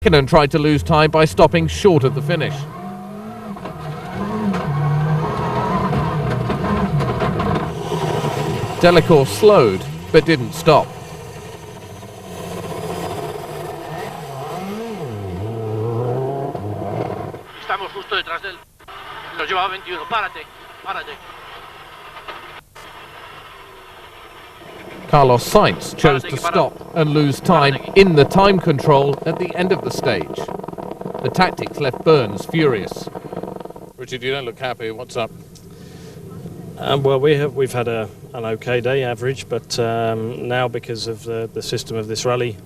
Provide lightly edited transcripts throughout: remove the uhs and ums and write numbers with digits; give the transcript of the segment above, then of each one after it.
Mäkinen tried to lose time by stopping short of the finish. Delacour slowed, but didn't stop. Estamos justo detrás de él. Nos lleva 21. Párate, párate. Carlos Sainz chose to stop and lose time in the time control at the end of the stage. The tactics left Burns furious. Richard, you don't look happy. What's up? Well, we've had an okay day average, but now because of the system of this rally,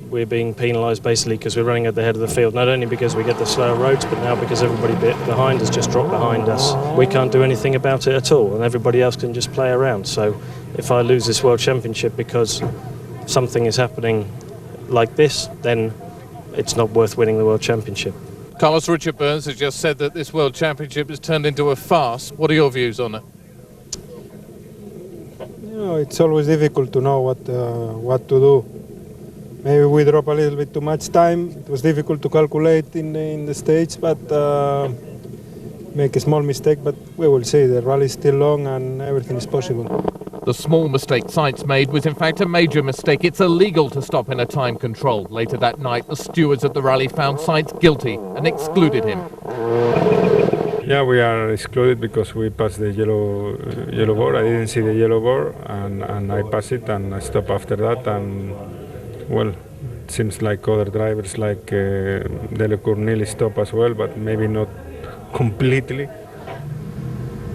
we're being penalised basically because we're running at the head of the field, not only because we get the slower roads, but now because everybody behind us just dropped behind us. We can't do anything about it at all, and everybody else can just play around. So if I lose this World Championship because something is happening like this, then it's not worth winning the World Championship. Carlos, Richard Burns has just said that this World Championship has turned into a farce. What are your views on it? You know, it's always difficult to know what to do. Maybe we drop a little bit too much time. It was difficult to calculate in the stage, but make a small mistake. But we will see. The rally is still long and everything is possible. The small mistake Sainz made was in fact a major mistake. It's illegal to stop in a time control. Later that night, the stewards at the rally found Sainz guilty and excluded him. Yeah, we are excluded because we passed the yellow board. I didn't see the yellow board, and I passed it and I stopped after that. And well, it seems like other drivers like Delacour nearly stopped as well, but maybe not completely.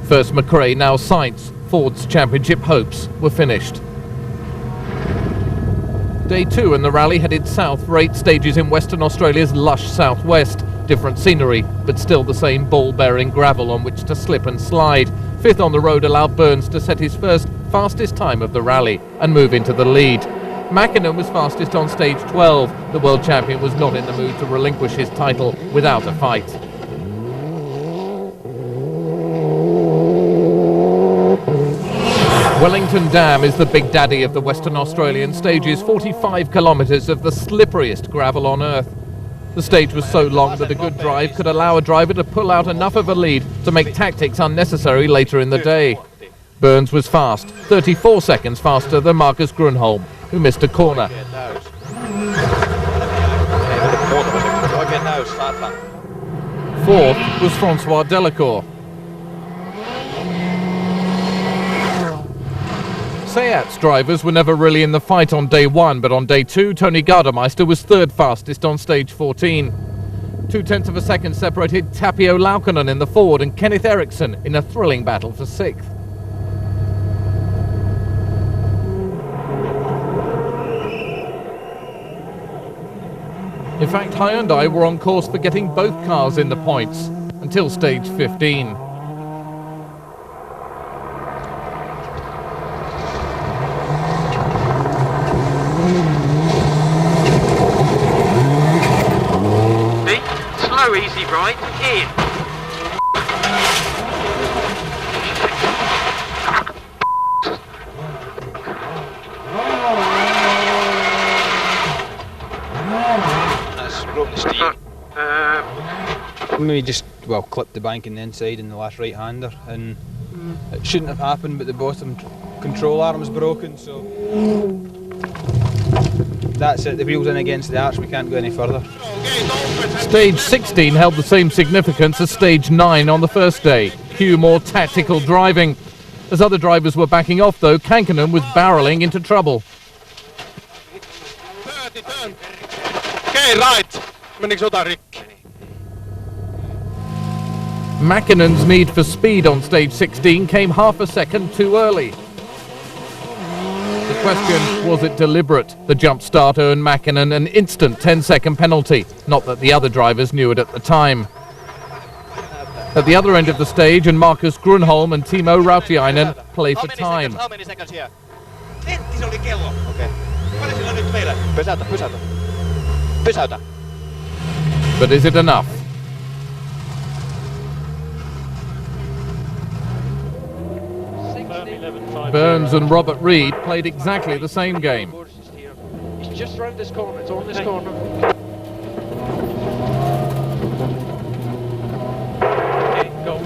First Mcrae, now Sainz. Ford's championship hopes were finished. Day 2 and the rally headed south for 8 stages in Western Australia's lush southwest. Different scenery, but still the same ball-bearing gravel on which to slip and slide. Fifth on the road allowed Burns to set his first fastest time of the rally and move into the lead. Mäkinen was fastest on stage 12. The world champion was not in the mood to relinquish his title without a fight. Wellington Dam is the big daddy of the Western Australian stages, 45 kilometres of the slipperiest gravel on earth. The stage was so long that a good drive could allow a driver to pull out enough of a lead to make tactics unnecessary later in the day. Burns was fast, 34 seconds faster than Marcus Grönholm, who missed a corner. Fourth was Francois Delacour. Seat's drivers were never really in the fight on day 1, but on day 2, Tony Gardemeister was third fastest on stage 14. 0.2 of a second separated Tapio Laukkonen in the Ford and Kenneth Eriksson in a thrilling battle for 6th. In fact, Hyundai were on course for getting both cars in the points until stage 15. Slow, easy, right? In. That's broken the steer. We just, well, clipped the bank on the inside in the last right-hander, and it shouldn't have happened, but the bottom control arm's broken, so that's it. The wheel's in against the arch, we can't go any further. Stage 16 held the same significance as stage 9 on the first day. Cue more tactical driving. As other drivers were backing off though, Kankinen was barrelling into trouble. 30 turn. Okay, right. Mäkinen's need for speed on stage 16 came half a second too early. The question, was it deliberate? The jump start earned Mäkinen an instant 10-second penalty. Not that the other drivers knew it at the time. At the other end of the stage, and Marcus Grönholm and Timo Rautiainen play for time. How many seconds here? Tentti oli kello. Okei. Paljon sillä on nyt meillä? Pysäytä. But is it enough? Burns and Robert Reid played exactly the same game. just round this corner, it's on this corner. Okay, go.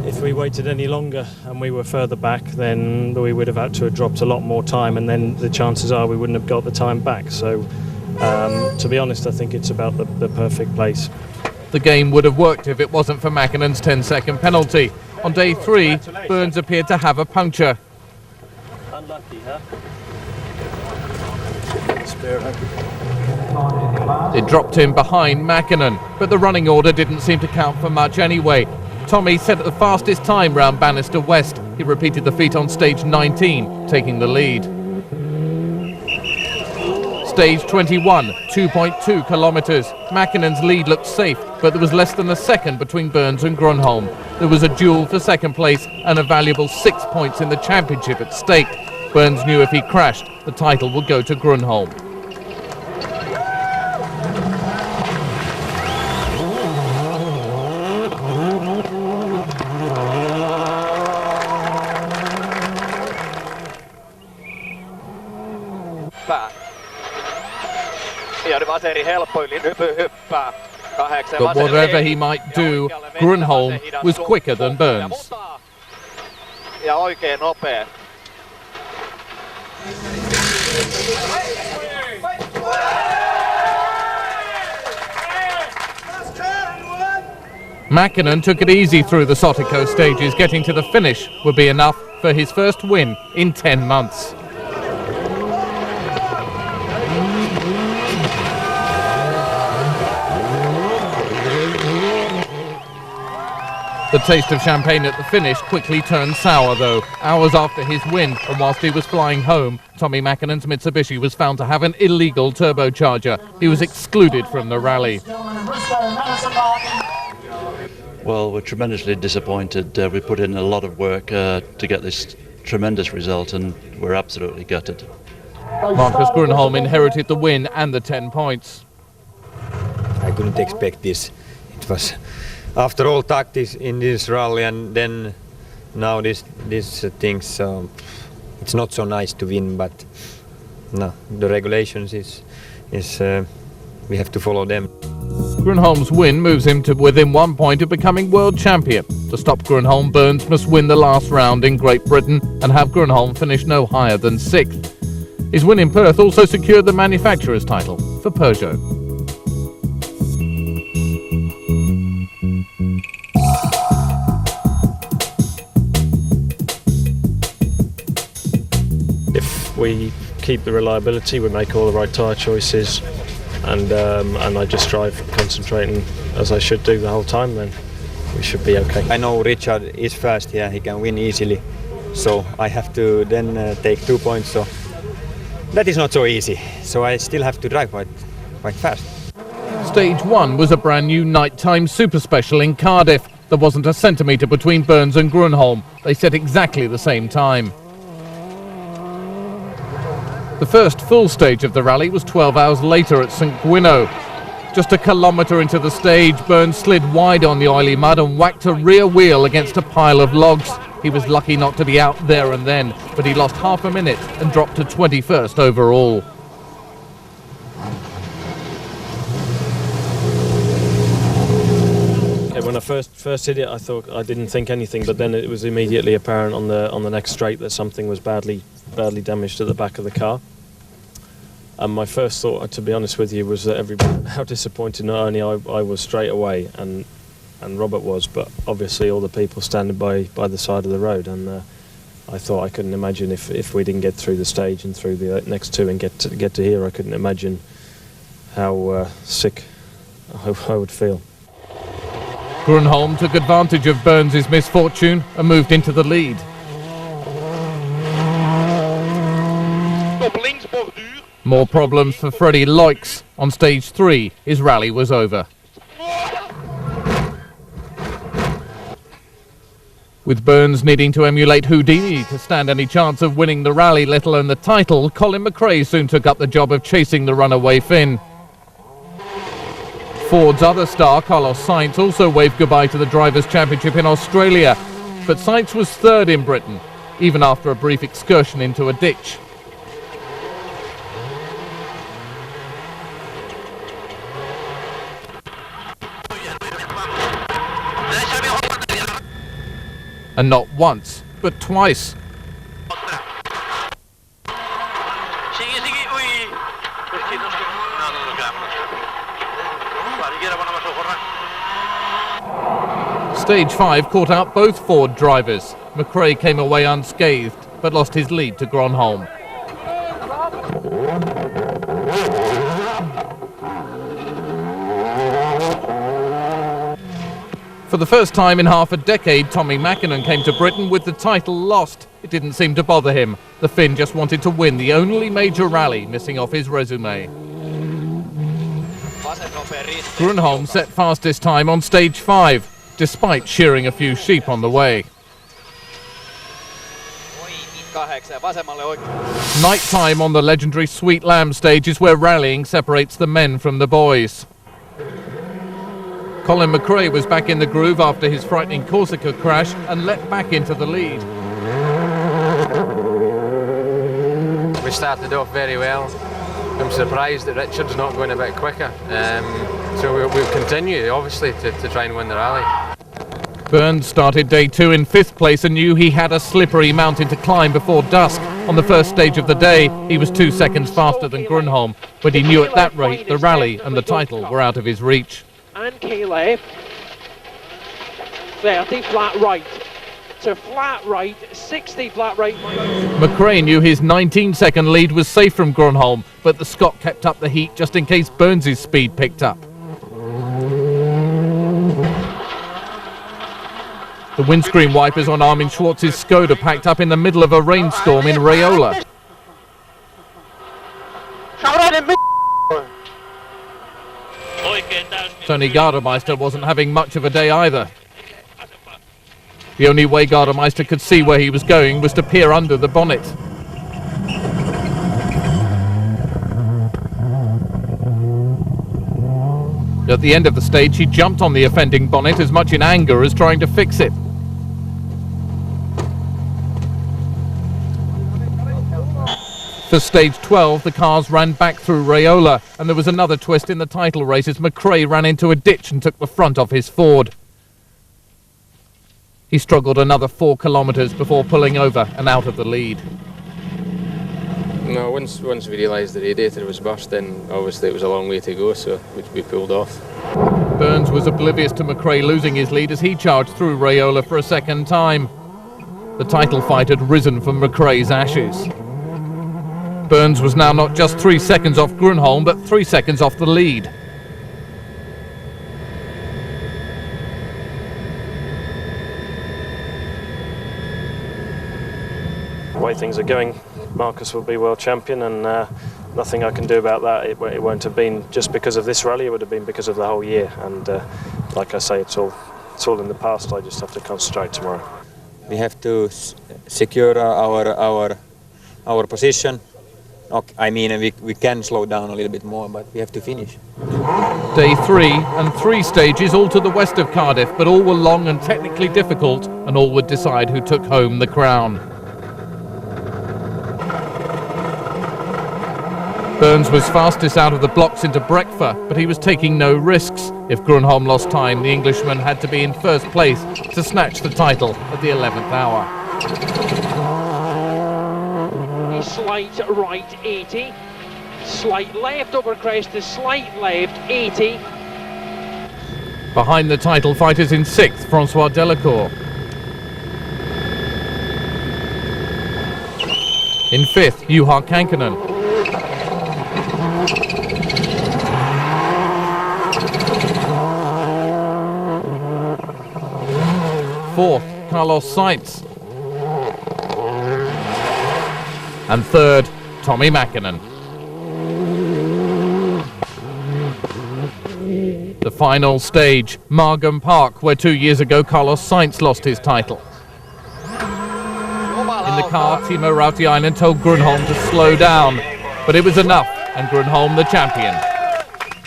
If we waited any longer and we were further back, then we would have had to have dropped a lot more time, and then the chances are we wouldn't have got the time back. So, to be honest, I think it's about the perfect place. The game would have worked if it wasn't for Mäkinen's 10-second penalty. On day 3, Burns appeared to have a puncture. Unlucky, huh? It dropped him behind Mäkinen, but the running order didn't seem to count for much anyway. Tommy set the fastest time round Bannister West. He repeated the feat on stage 19, taking the lead. Stage 21, 2.2 kilometres. Mäkinen's lead looked safe, but there was less than a second between Burns and Grönholm. There was a duel for second place and a valuable 6 points in the championship at stake. Burns knew if he crashed, the title would go to Grönholm. But whatever he might do, Grönholm was quicker than Burns. Mäkinen took it easy through the Sotico stages. Getting to the finish would be enough for his first win in 10 months. The taste of champagne at the finish quickly turned sour though. Hours after his win, and whilst he was flying home, Tommy Mäkinen's Mitsubishi was found to have an illegal turbocharger. He was excluded from the rally. Well, we're tremendously disappointed. We put in a lot of work to get this tremendous result, and we're absolutely gutted. Marcus Grönholm inherited the win and the 10 points. I couldn't expect this. It was, after all, tactics in this rally, and then now these things. It's not so nice to win, but no, the regulations is we have to follow them. Grönholm's win moves him to within 1 point of becoming world champion. To stop Grönholm, Burns must win the last round in Great Britain and have Grönholm finish no higher than 6th. His win in Perth also secured the manufacturer's title for Peugeot. If we keep the reliability, we make all the right tyre choices, and I just drive concentrating as I should do the whole time, then we should be okay. I know Richard is fast, yeah, he can win easily, so I have to then take 2 points, so that is not so easy, so I still have to drive quite fast. Stage 1 was a brand new nighttime super special in Cardiff. There wasn't a centimetre between Burns and Grönholm. They set exactly the same time. The first full stage of the rally was 12 hours later at St Gwynno. Just a kilometre into the stage, Burns slid wide on the oily mud and whacked a rear wheel against a pile of logs. He was lucky not to be out there and then, but he lost half a minute and dropped to 21st overall. When I first hit it, I thought I didn't think anything, but then it was immediately apparent on the next straight that something was badly damaged at the back of the car. And my first thought, to be honest with you, was that how disappointed not only I was straight away, and Robert was, but obviously all the people standing by the side of the road. And I thought I couldn't imagine if we didn't get through the stage and through the next two and get to here, I couldn't imagine how sick I would feel. Grönholm took advantage of Burns' misfortune and moved into the lead. More problems for Freddie Loix. On stage 3, his rally was over. With Burns needing to emulate Houdini to stand any chance of winning the rally, let alone the title, Colin Mcrae soon took up the job of chasing the runaway Finn. Ford's other star, Carlos Sainz, also waved goodbye to the Drivers' Championship in Australia, but Sainz was third in Britain. even after a brief excursion into a ditch. And not once, but twice. Stage 5 caught out both Ford drivers. Mcrae came away unscathed, but lost his lead to Gronholm. For the first time in half a decade, Tommy Mäkinen came to Britain with the title lost. It didn't seem to bother him. The Finn just wanted to win the only major rally missing off his resume. Gronholm set fastest time on stage 5, despite shearing a few sheep on the way. Night time on the legendary Sweet Lamb stage is where rallying separates the men from the boys. Colin Mcrae was back in the groove after his frightening Corsica crash and leapt back into the lead. We started off very well. I'm surprised that Richard's not going a bit quicker. So we'll continue, obviously, to try and win the rally. Burns started day 2 in 5th place and knew he had a slippery mountain to climb before dusk. On the first stage of the day, he was 2 seconds faster than Gronholm, but he knew at that rate the rally and the title were out of his reach. And key left, 30 flat right, to flat right, 60 flat right. Mcrae knew his 19-second lead was safe from Gronholm, but the Scot kept up the heat just in case Burns' speed picked up. The windscreen wipers on Armin Schwartz's Skoda packed up in the middle of a rainstorm in Raiola. Tony Gardemeister wasn't having much of a day either. The only way Gardemeister could see where he was going was to peer under the bonnet. At the end of the stage, he jumped on the offending bonnet as much in anger as trying to fix it. For stage 12, the cars ran back through Raiola, and there was another twist in the title race as Mcrae ran into a ditch and took the front off his Ford. He struggled another 4 kilometres before pulling over and out of the lead. No, once we realised the radiator was burst, then obviously it was a long way to go, so we pulled off. Burns was oblivious to Mcrae losing his lead as he charged through Raiola for a second time. The title fight had risen from Mcrae's ashes. Burns was now not just 3 seconds off Gronholm, but 3 seconds off the lead. The way things are going, Marcus will be world champion, and nothing I can do about that. It won't have been just because of this rally, it would have been because of the whole year. And like I say, it's all in the past. I just have to concentrate tomorrow. We have to secure our position. I mean, we can slow down a little bit more, but we have to finish. Day 3 and 3 stages all to the west of Cardiff, but all were long and technically difficult, and all would decide who took home the crown. Burns was fastest out of the blocks into Breckfer, but he was taking no risks. If Gronholm lost time, the Englishman had to be in first place to snatch the title at the 11th hour. Slight right 80, slight left over crest to slight left 80. Behind the title fighters in 6th, Francois Delacour. In 5th, Juha Kankkunen. 4th, Carlos Sainz. And 3rd, Tommy Mäkinen. The final stage, Margam Park, where 2 years ago Carlos Sainz lost his title. In the car, Timo Rautiainen told Gronholm to slow down, but it was enough, and Gronholm the champion.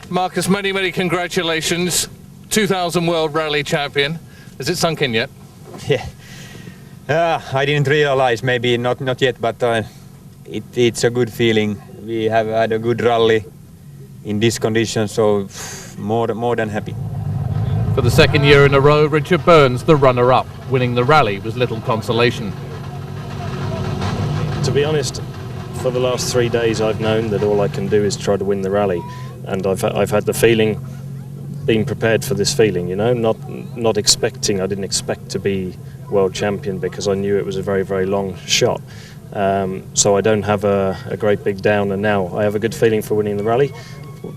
Marcus, many congratulations. 2000 World Rally Champion. Has it sunk in yet? Yeah. I didn't realize, maybe not yet, but it's a good feeling. We have had a good rally in this condition, so more than happy. For the second year in a row, Richard Burns, the runner-up. Winning the rally was little consolation. To be honest, for the last 3 days I've known that all I can do is try to win the rally, and I've had the feeling, being prepared for this feeling, you know, not expecting. I didn't expect to be world champion because I knew it was a very, very long shot. So I don't have a great big down, and now I have a good feeling for winning the rally,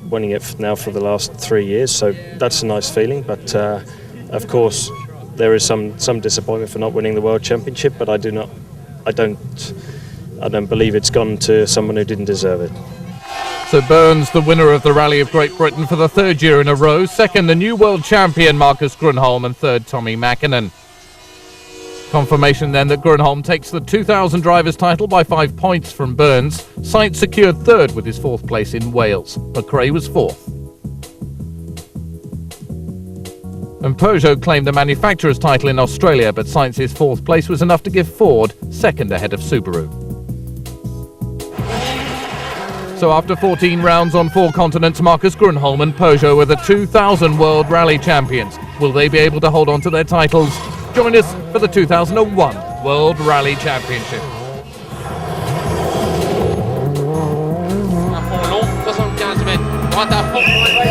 winning it now for the last 3 years. So that's a nice feeling. But of course, there is some disappointment for not winning the world championship. But I don't believe it's gone to someone who didn't deserve it. So Burns, the winner of the Rally of Great Britain for the third year in a row. Second, the new world champion Marcus Grönholm, and third, Tommi Mäkinen. Confirmation then that Grönholm takes the 2000 drivers title by 5 points from Burns. Sainz secured third with his fourth place in Wales. Mcrae was fourth. And Peugeot claimed the manufacturer's title in Australia, but Sainz's fourth place was enough to give Ford second ahead of Subaru. So after 14 rounds on 4 continents, Marcus Grönholm and Peugeot were the 2000 World Rally Champions. Will they be able to hold on to their titles? Join us for the 2001 World Rally Championship. Un fond long, 75 mètres, droite à fond pour